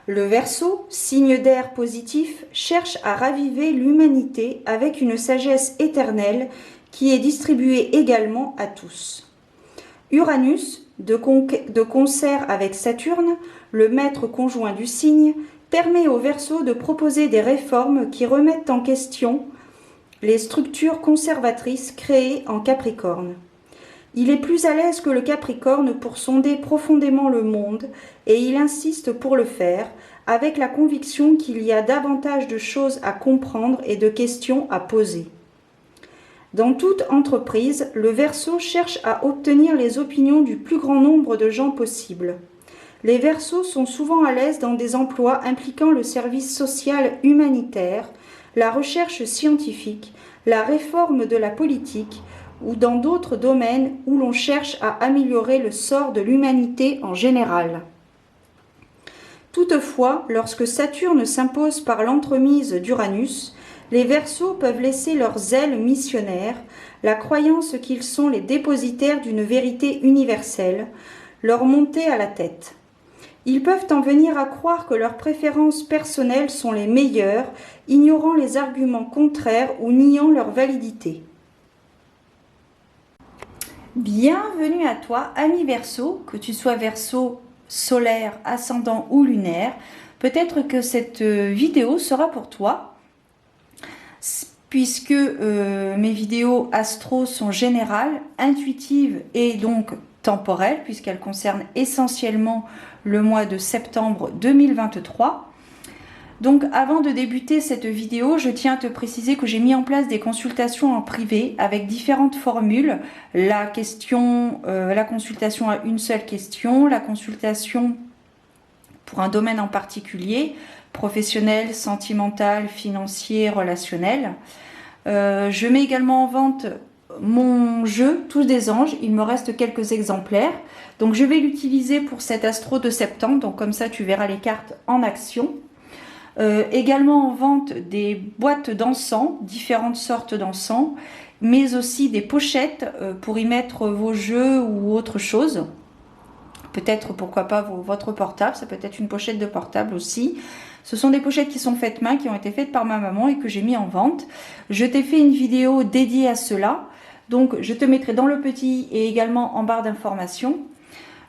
Le Verseau, signe d'air positif, cherche à raviver l'humanité avec une sagesse éternelle qui est distribuée également à tous. Uranus, de concert avec Saturne, le maître conjoint du signe, permet au Verseau de proposer des réformes qui remettent en question les structures conservatrices créées en Capricorne. Il est plus à l'aise que le Capricorne pour sonder profondément le monde et il insiste pour le faire, avec la conviction qu'il y a davantage de choses à comprendre et de questions à poser. Dans toute entreprise, le Verseau cherche à obtenir les opinions du plus grand nombre de gens possible. Les Verseaux sont souvent à l'aise dans des emplois impliquant le service social humanitaire, la recherche scientifique, la réforme de la politique, ou dans d'autres domaines où l'on cherche à améliorer le sort de l'humanité en général. Toutefois, lorsque Saturne s'impose par l'entremise d'Uranus, les Verseaux peuvent laisser leur zèle missionnaire, la croyance qu'ils sont les dépositaires d'une vérité universelle, leur monter à la tête. Ils peuvent en venir à croire que leurs préférences personnelles sont les meilleures, ignorant les arguments contraires ou niant leur validité. Bienvenue à toi, ami Verseau, que tu sois Verseau solaire, ascendant ou lunaire. Peut-être que cette vidéo sera pour toi, puisque mes vidéos astro sont générales, intuitives et donc temporelles, puisqu'elles concernent essentiellement le mois de septembre 2023. Donc avant de débuter cette vidéo, je tiens à te préciser que j'ai mis en place des consultations en privé avec différentes formules. La consultation à une seule question, la consultation pour un domaine en particulier, professionnel, sentimental, financier, relationnel. Je mets également en vente mon jeu Tous des anges, il me reste quelques exemplaires. Donc je vais l'utiliser pour cet astro de septembre, donc comme ça tu verras les cartes en action. Également en vente des boîtes d'encens, différentes sortes d'encens, mais aussi des pochettes pour y mettre vos jeux ou autre chose. Peut-être, pourquoi pas, votre portable, ça peut être une pochette de portable aussi. Ce sont des pochettes qui sont faites main, qui ont été faites par ma maman et que j'ai mis en vente. Je t'ai fait une vidéo dédiée à cela, donc je te mettrai dans le petit et également en barre d'informations.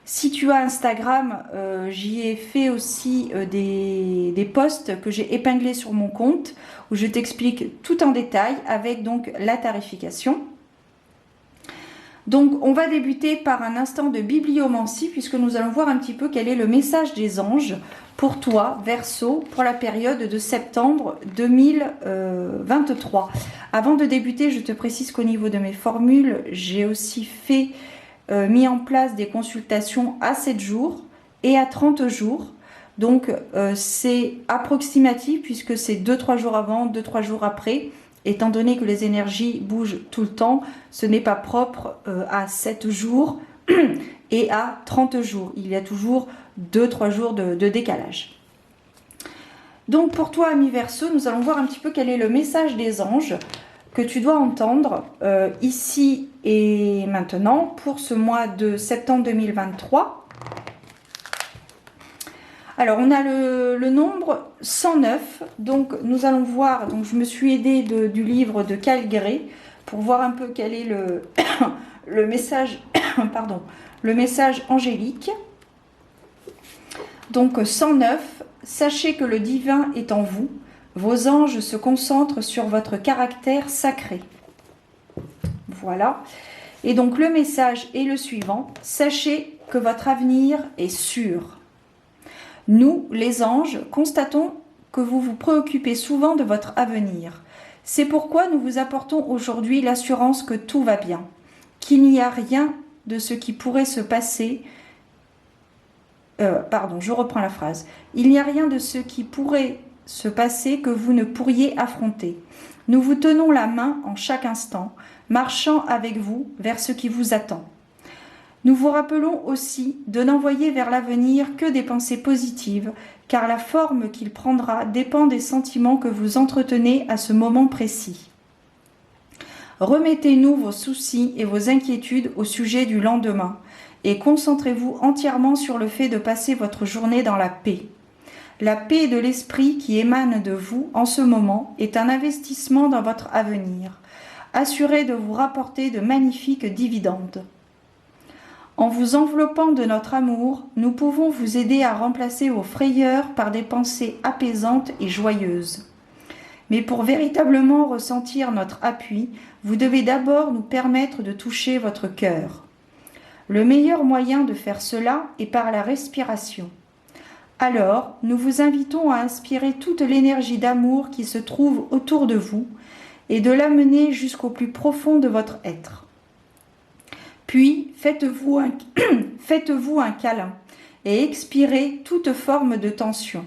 Si tu as Instagram, j'y ai fait aussi des posts que j'ai épinglés sur mon compte où je t'explique tout en détail avec donc la tarification. Donc on va débuter par un instant de bibliomancie puisque nous allons voir un petit peu quel est le message des anges pour toi, Verseau, pour la période de septembre 2023. Avant de débuter, je te précise qu'au niveau de mes formules, j'ai aussi mis en place des consultations à 7 jours et à 30 jours. Donc c'est approximatif puisque c'est 2-3 jours avant, 2-3 jours après. Étant donné que les énergies bougent tout le temps, ce n'est pas propre à 7 jours et à 30 jours. Il y a toujours 2-3 jours de décalage. Donc pour toi, ami Verseau, nous allons voir un petit peu quel est le message des anges que tu dois entendre ici et maintenant pour ce mois de septembre 2023. Alors on a le nombre 109, donc nous allons voir, donc je me suis aidée du livre de Calgré pour voir un peu quel est le message, pardon, le message angélique. Donc 109, sachez que le divin est en vous. Vos anges se concentrent sur votre caractère sacré. Voilà. Et donc le message est le suivant. Sachez que votre avenir est sûr. Nous, les anges, constatons que vous vous préoccupez souvent de votre avenir. C'est pourquoi nous vous apportons aujourd'hui l'assurance que tout va bien, qu'il n'y a rien de ce qui pourrait se passer. Je reprends la phrase. Il n'y a rien de ce qui pourrait se passer que vous ne pourriez affronter. Nous vous tenons la main en chaque instant, marchant avec vous vers ce qui vous attend. Nous vous rappelons aussi de n'envoyer vers l'avenir que des pensées positives, car la forme qu'il prendra dépend des sentiments que vous entretenez à ce moment précis. Remettez-nous vos soucis et vos inquiétudes au sujet du lendemain, et concentrez-vous entièrement sur le fait de passer votre journée dans la paix. La paix de l'esprit qui émane de vous en ce moment est un investissement dans votre avenir, assuré de vous rapporter de magnifiques dividendes. En vous enveloppant de notre amour, nous pouvons vous aider à remplacer vos frayeurs par des pensées apaisantes et joyeuses. Mais pour véritablement ressentir notre appui, vous devez d'abord nous permettre de toucher votre cœur. Le meilleur moyen de faire cela est par la respiration. Alors, nous vous invitons à inspirer toute l'énergie d'amour qui se trouve autour de vous et de l'amener jusqu'au plus profond de votre être. Puis, faites-vous un câlin et expirez toute forme de tension.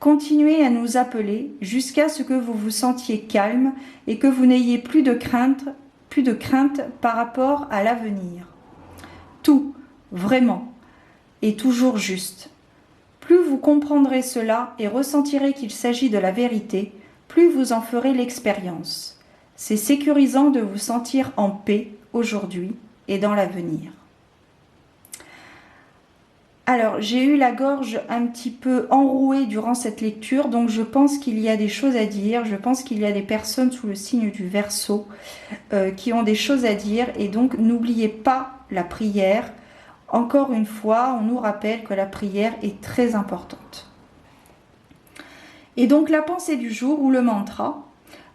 Continuez à nous appeler jusqu'à ce que vous vous sentiez calme et que vous n'ayez plus de crainte par rapport à l'avenir. Tout, vraiment, est toujours juste. Plus vous comprendrez cela et ressentirez qu'il s'agit de la vérité, plus vous en ferez l'expérience. C'est sécurisant de vous sentir en paix aujourd'hui et dans l'avenir. Alors, j'ai eu la gorge un petit peu enrouée durant cette lecture, donc je pense qu'il y a des choses à dire. Je pense qu'il y a des personnes sous le signe du Verseau qui ont des choses à dire. Et donc, n'oubliez pas la prière. Encore une fois, on nous rappelle que la prière est très importante. Et donc, la pensée du jour ou le mantra.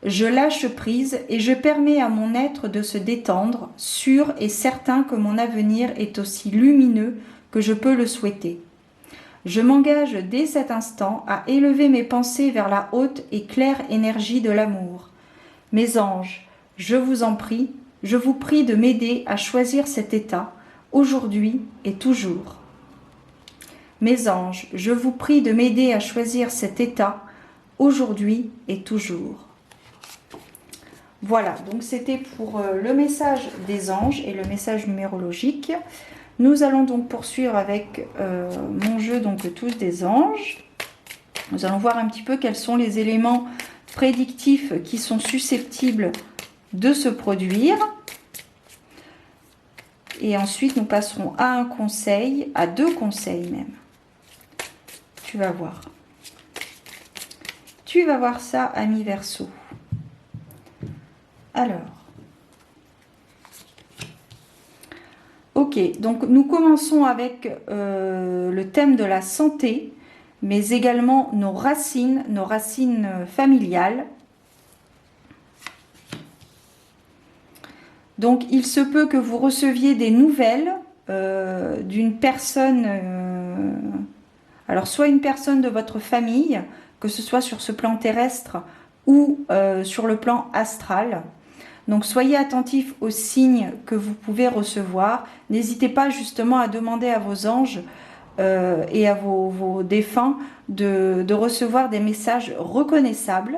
Je lâche prise et je permets à mon être de se détendre, sûr et certain que mon avenir est aussi lumineux que je peux le souhaiter. Je m'engage dès cet instant à élever mes pensées vers la haute et claire énergie de l'amour. Mes anges, je vous prie de m'aider à choisir cet état, aujourd'hui et toujours. Mes anges, je vous prie de m'aider à choisir cet état, aujourd'hui et toujours. Voilà, donc c'était pour le message des anges et le message numérologique. Nous allons donc poursuivre avec mon jeu donc de tous des anges. Nous allons voir un petit peu quels sont les éléments prédictifs qui sont susceptibles de se produire. Et ensuite, nous passerons à un conseil, à 2 conseils même. Tu vas voir. Tu vas voir ça, ami Verseau. Alors, ok, donc nous commençons avec le thème de la santé, mais également nos racines familiales. Donc, il se peut que vous receviez des nouvelles d'une personne, alors soit une personne de votre famille, que ce soit sur ce plan terrestre ou sur le plan astral. Donc soyez attentifs aux signes que vous pouvez recevoir. N'hésitez pas justement à demander à vos anges et à vos défunts de recevoir des messages reconnaissables.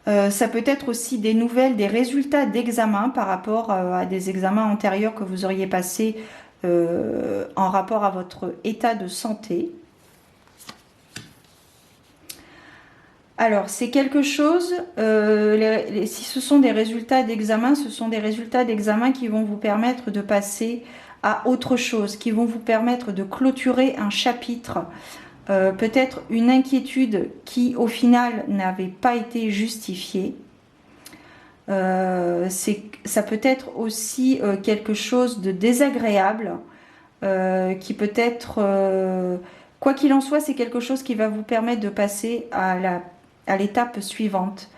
Ça peut être aussi des nouvelles, des résultats d'examen par rapport à des examens antérieurs que vous auriez passés en rapport à votre état de santé. Alors, c'est quelque chose, si ce sont des résultats d'examen, ce sont des résultats d'examen qui vont vous permettre de passer à autre chose, qui vont vous permettre de clôturer un chapitre, peut-être une inquiétude qui, au final, n'avait pas été justifiée. Ça peut être aussi quelque chose de désagréable, qui peut être... quoi qu'il en soit, c'est quelque chose qui va vous permettre de passer à l'étape suivante.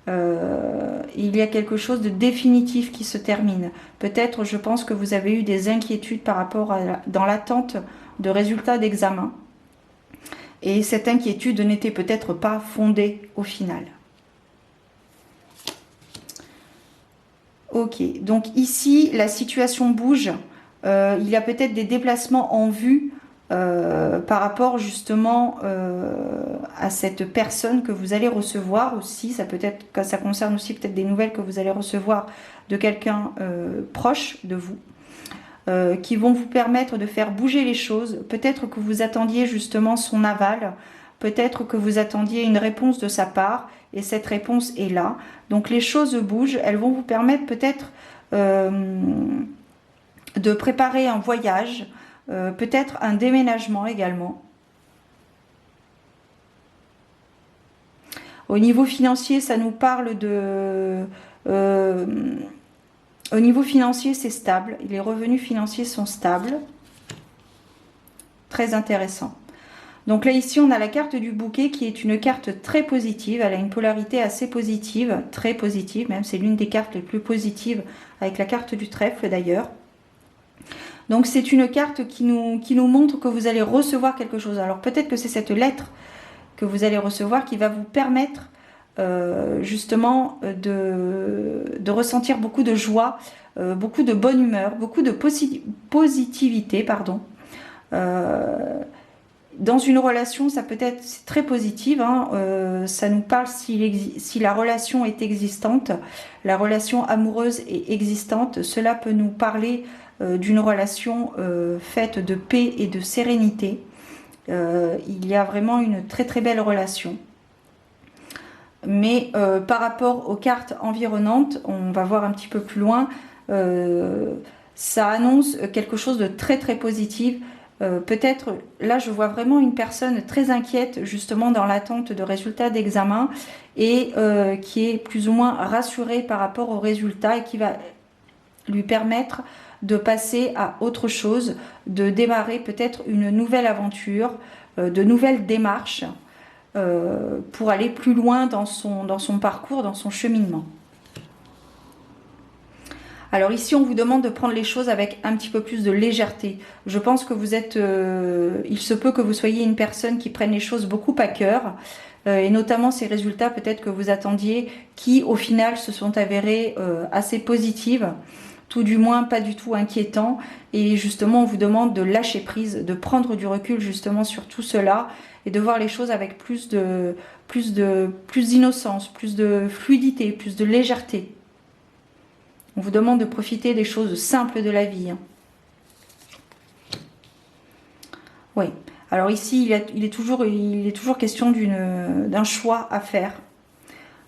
Il y a quelque chose de définitif qui se termine. Peut-être, je pense que vous avez eu des inquiétudes par rapport dans l'attente de résultats d'examen. Et cette inquiétude n'était peut-être pas fondée au final. Ok, donc ici, la situation bouge. Il y a peut-être des déplacements en vue par rapport justement à cette personne que vous allez recevoir aussi. Ça concerne aussi peut-être des nouvelles que vous allez recevoir de quelqu'un proche de vous, qui vont vous permettre de faire bouger les choses. Peut-être que vous attendiez justement son aval, peut-être que vous attendiez une réponse de sa part, et cette réponse est là. Donc les choses bougent, elles vont vous permettre peut-être de préparer un voyage, peut-être un déménagement également. Au niveau financier, ça nous parle de... au niveau financier, c'est stable. Les revenus financiers sont stables. Très intéressant. Donc là, ici, on a la carte du bouquet qui est une carte très positive. Elle a une polarité assez positive, très positive même. C'est l'une des cartes les plus positives avec la carte du trèfle d'ailleurs. Donc c'est une carte qui nous montre que vous allez recevoir quelque chose. Alors peut-être que c'est cette lettre que vous allez recevoir qui va vous permettre justement de ressentir beaucoup de joie, beaucoup de bonne humeur, beaucoup de positivité, pardon. Dans une relation, ça peut être très positive, hein, ça nous parle si la relation est existante, la relation amoureuse est existante, cela peut nous parler d'une relation faite de paix et de sérénité. Il y a vraiment une très très belle relation. Mais par rapport aux cartes environnantes, on va voir un petit peu plus loin, ça annonce quelque chose de très très positif. Peut-être, là je vois vraiment une personne très inquiète justement dans l'attente de résultats d'examen et qui est plus ou moins rassurée par rapport aux résultats et qui va lui permettre de passer à autre chose, de démarrer peut-être une nouvelle aventure, de nouvelles démarches pour aller plus loin dans son parcours, dans son cheminement. Alors ici, on vous demande de prendre les choses avec un petit peu plus de légèreté. Je pense que vous êtes... il se peut que vous soyez une personne qui prenne les choses beaucoup à cœur, et notamment ces résultats peut-être que vous attendiez, qui au final se sont avérés assez positifs, tout du moins pas du tout inquiétants. Et justement, on vous demande de lâcher prise, de prendre du recul justement sur tout cela, et de voir les choses avec plus d'innocence, plus de fluidité, plus de légèreté. On vous demande de profiter des choses simples de la vie. Oui. Alors ici, il est toujours question d'un choix à faire.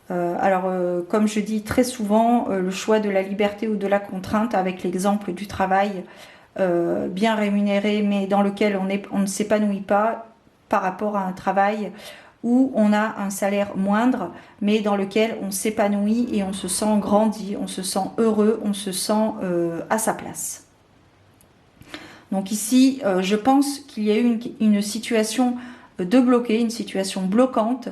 Comme je dis très souvent, le choix de la liberté ou de la contrainte, avec l'exemple du travail bien rémunéré, mais dans lequel on ne s'épanouit pas par rapport à un travail où on a un salaire moindre, mais dans lequel on s'épanouit et on se sent grandi, on se sent heureux, on se sent à sa place. Donc ici, je pense qu'il y a eu une situation de bloqué, une situation bloquante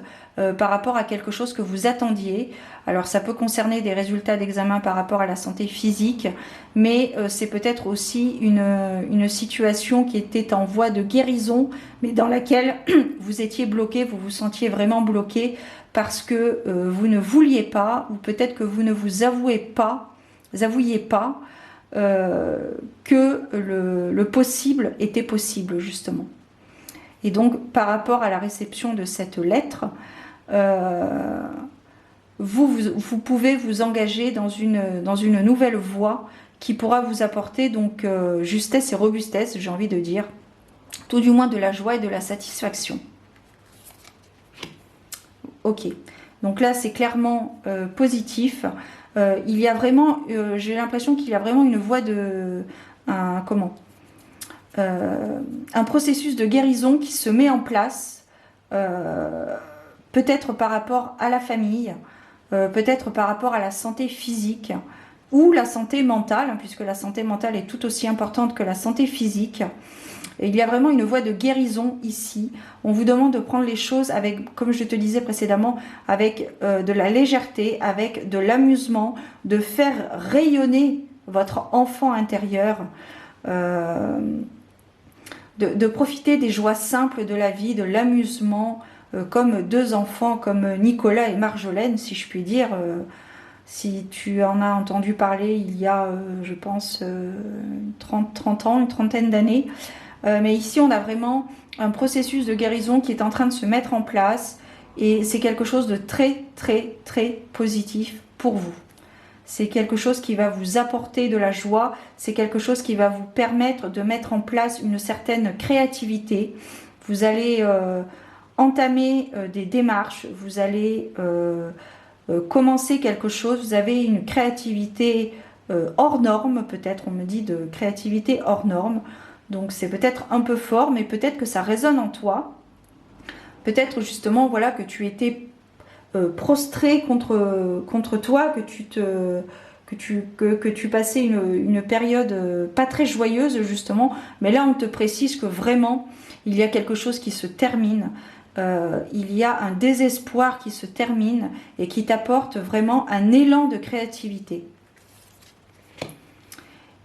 par rapport à quelque chose que vous attendiez. Alors ça peut concerner des résultats d'examen par rapport à la santé physique, mais c'est peut-être aussi une situation qui était en voie de guérison, mais dans laquelle vous étiez bloqué, vous vous sentiez vraiment bloqué parce que vous ne vouliez pas, ou peut-être que vous ne vous avouiez pas que le possible était possible justement. Et donc par rapport à la réception de cette lettre, vous pouvez vous engager dans une nouvelle voie qui pourra vous apporter donc justesse et robustesse, j'ai envie de dire, tout du moins de la joie et de la satisfaction. Ok, donc là c'est clairement positif. Il y a vraiment, j'ai l'impression qu'il y a vraiment une voie de... un processus de guérison qui se met en place, peut-être par rapport à la famille, peut-être par rapport à la santé physique ou la santé mentale, puisque la santé mentale est tout aussi importante que la santé physique. Et il y a vraiment une voie de guérison ici. On vous demande de prendre les choses avec, comme je te disais précédemment, avec de la légèreté, avec de l'amusement, de faire rayonner votre enfant intérieur, de profiter des joies simples de la vie, de l'amusement, comme deux enfants, comme Nicolas et Marjolaine, si je puis dire. Si tu en as entendu parler il y a, je pense, 30 ans, une trentaine d'années. Mais ici, on a vraiment un processus de guérison qui est en train de se mettre en place. Et c'est quelque chose de très, très, très positif pour vous. C'est quelque chose qui va vous apporter de la joie. C'est quelque chose qui va vous permettre de mettre en place une certaine créativité. Vous allez entamer des démarches. Vous allez commencer quelque chose. Vous avez une créativité hors norme, peut-être. On me dit de créativité hors norme. Donc c'est peut-être un peu fort, mais peut-être que ça résonne en toi. Peut-être justement, voilà, que tu étais prostré contre toi, que tu passais une période pas très joyeuse justement, mais là on te précise que vraiment il y a quelque chose qui se termine, il y a un désespoir qui se termine et qui t'apporte vraiment un élan de créativité.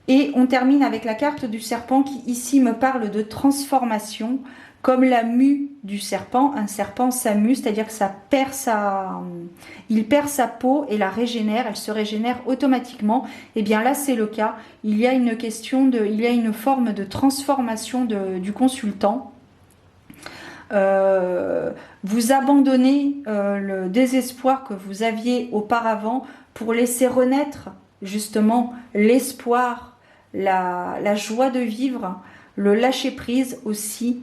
Et on termine avec la carte du serpent qui ici me parle de transformation, comme la mue du serpent. Un serpent, sa mue, c'est-à-dire que il perd sa peau et la régénère, elle se régénère automatiquement. Et bien là, c'est le cas. Il y a une forme de transformation du consultant. Vous abandonnez le désespoir que vous aviez auparavant pour laisser renaître justement l'espoir, la joie de vivre, le lâcher-prise aussi.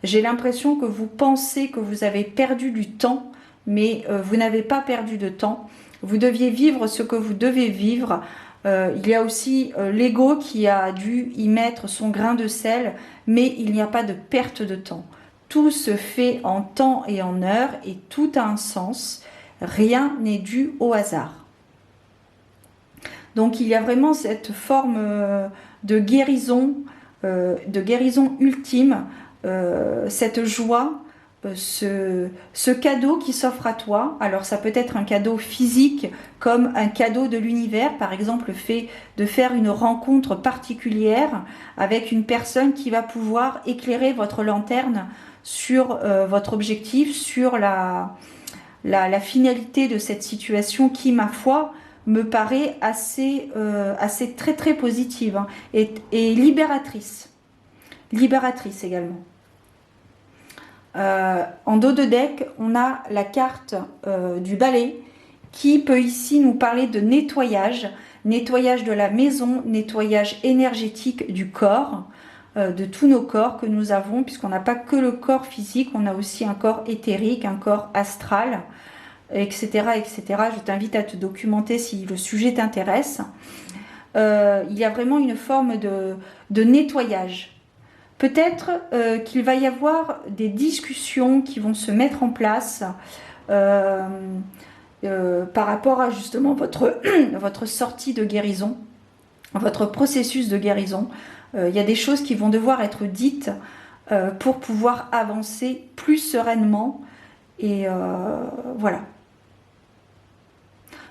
J'ai l'impression que vous pensez que vous avez perdu du temps, mais vous n'avez pas perdu de temps. Vous deviez vivre ce que vous devez vivre. Il y a aussi l'ego qui a dû y mettre son grain de sel, mais il n'y a pas de perte de temps. Tout se fait en temps et en heure et tout a un sens. Rien n'est dû au hasard. Donc il y a vraiment cette forme de guérison ultime, cette joie, ce cadeau qui s'offre à toi. Alors ça peut être un cadeau physique comme un cadeau de l'univers, par exemple le fait de faire une rencontre particulière avec une personne qui va pouvoir éclairer votre lanterne sur votre objectif, sur la finalité de cette situation qui, ma foi, me paraît assez très très positive, hein, et libératrice également. En dos de deck, on a la carte du balai qui peut ici nous parler de nettoyage de la maison, nettoyage énergétique du corps, de tous nos corps que nous avons, puisqu'on n'a pas que le corps physique, on a aussi un corps éthérique, un corps astral, etc. etc. Je t'invite à te documenter si le sujet t'intéresse. Il y a vraiment une forme de nettoyage. Peut-être qu'il va y avoir des discussions qui vont se mettre en place par rapport à justement votre sortie de guérison, votre processus de guérison. Il y a des choses qui vont devoir être dites pour pouvoir avancer plus sereinement. Et voilà.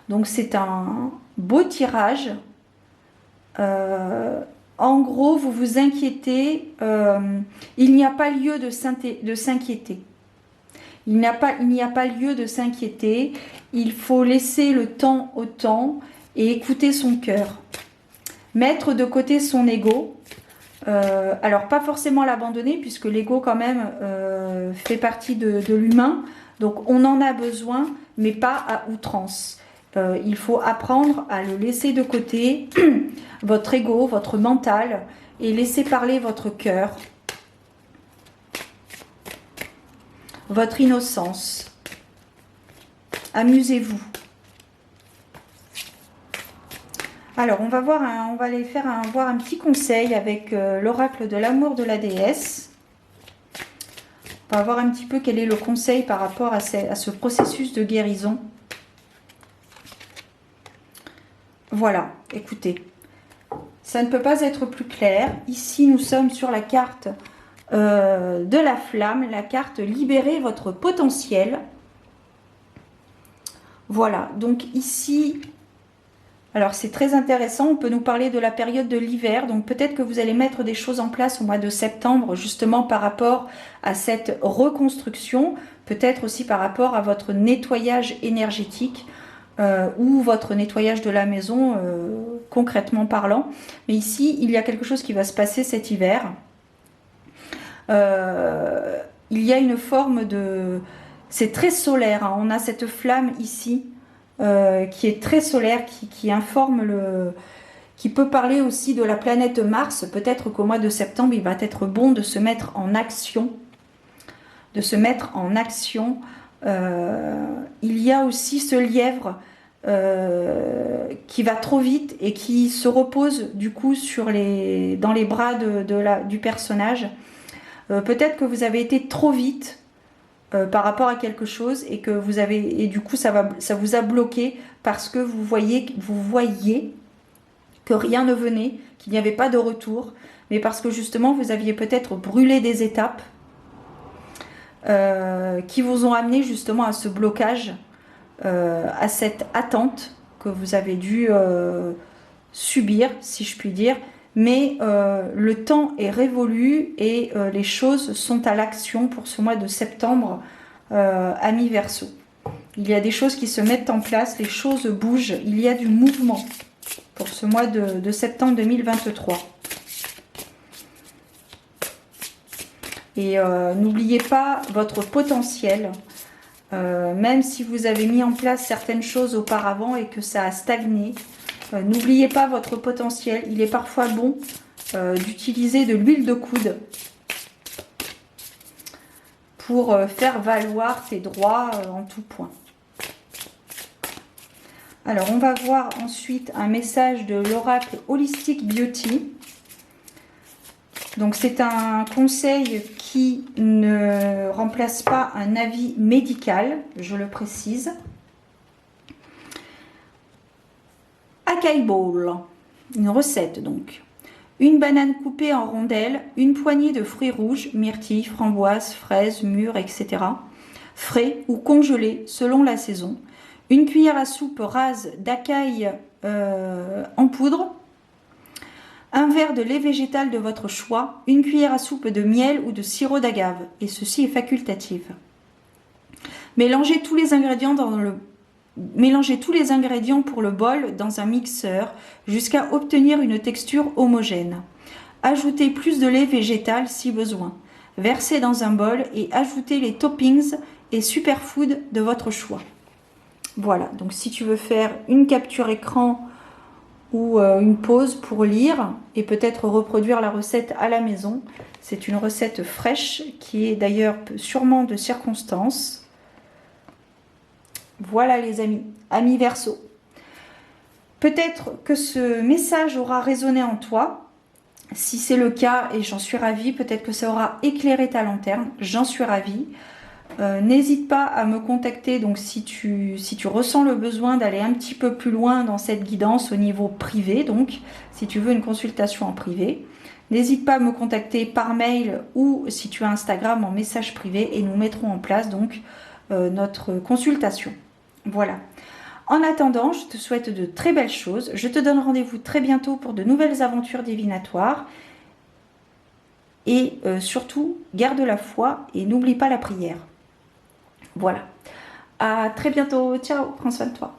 Donc c'est un beau tirage. En gros, vous vous inquiétez. Il n'y a pas lieu de s'inquiéter. Il n'y a pas lieu de s'inquiéter. Il faut laisser le temps au temps et écouter son cœur. Mettre de côté son ego. Alors pas forcément l'abandonner puisque l'ego quand même fait partie de l'humain. Donc on en a besoin, mais pas à outrance. Il faut apprendre à le laisser de côté, votre ego, votre mental, et laisser parler votre cœur, votre innocence. Amusez-vous. Alors, on va aller voir un petit conseil avec l'oracle de l'amour de la déesse. On va voir un petit peu quel est le conseil par rapport à ce processus de guérison. Voilà, écoutez, ça ne peut pas être plus clair. Ici, nous sommes sur la carte de la flamme, la carte libérer votre potentiel. Voilà, donc ici, alors c'est très intéressant, on peut nous parler de la période de l'hiver, donc peut-être que vous allez mettre des choses en place au mois de septembre, justement par rapport à cette reconstruction, peut-être aussi par rapport à votre nettoyage énergétique, ou votre nettoyage de la maison, concrètement parlant. Mais ici, il y a quelque chose qui va se passer cet hiver. Il y a une forme de... C'est très solaire, hein. On a cette flamme ici, qui est très solaire, qui informe qui peut parler aussi de la planète Mars. Peut-être qu'au mois de septembre, il va être bon de se mettre en action. Il y a aussi ce lièvre qui va trop vite et qui se repose du coup dans les bras du personnage. Peut-être que vous avez été trop vite par rapport à quelque chose et que vous avez, et du coup ça vous a bloqué parce que vous voyez que rien ne venait, qu'il n'y avait pas de retour, mais parce que justement vous aviez peut-être brûlé des étapes qui vous ont amené justement à ce blocage, à cette attente que vous avez dû subir, si je puis dire. Mais le temps est révolu et les choses sont à l'action pour ce mois de septembre, amis Verseau. Il y a des choses qui se mettent en place, les choses bougent, il y a du mouvement pour ce mois de septembre 2023. Et n'oubliez pas votre potentiel, même si vous avez mis en place certaines choses auparavant et que ça a stagné. N'oubliez pas votre potentiel. Il est parfois bon d'utiliser de l'huile de coude pour faire valoir tes droits en tout point. Alors, on va voir ensuite un message de l'oracle Holistic Beauty. Donc, c'est un conseil qui ne remplace pas un avis médical, je le précise. Acai Bowl, une recette donc. Une banane coupée en rondelles, une poignée de fruits rouges, myrtilles, framboises, fraises, mûres, etc. Frais ou congelés selon la saison. Une cuillère à soupe rase d'acai en poudre. Un verre de lait végétal de votre choix, une cuillère à soupe de miel ou de sirop d'agave, et ceci est facultatif. Mélangez tous les ingrédients pour le bol dans un mixeur jusqu'à obtenir une texture homogène. Ajoutez plus de lait végétal si besoin. Versez dans un bol et ajoutez les toppings et superfoods de votre choix. Voilà, donc si tu veux faire une capture écran ou une pause pour lire et peut-être reproduire la recette à la maison. C'est une recette fraîche qui est d'ailleurs sûrement de circonstance. Voilà les amis Verseau. Peut-être que ce message aura résonné en toi. Si c'est le cas, et j'en suis ravie, peut-être que ça aura éclairé ta lanterne, j'en suis ravie. N'hésite pas à me contacter donc si tu ressens le besoin d'aller un petit peu plus loin dans cette guidance au niveau privé, donc si tu veux une consultation en privé, n'hésite pas à me contacter par mail ou si tu as Instagram en message privé et nous mettrons en place donc notre consultation. Voilà. En attendant, je te souhaite de très belles choses. Je te donne rendez-vous très bientôt pour de nouvelles aventures divinatoires. Et surtout, garde la foi et n'oublie pas la prière. Voilà. À très bientôt. Ciao. Prends soin de toi.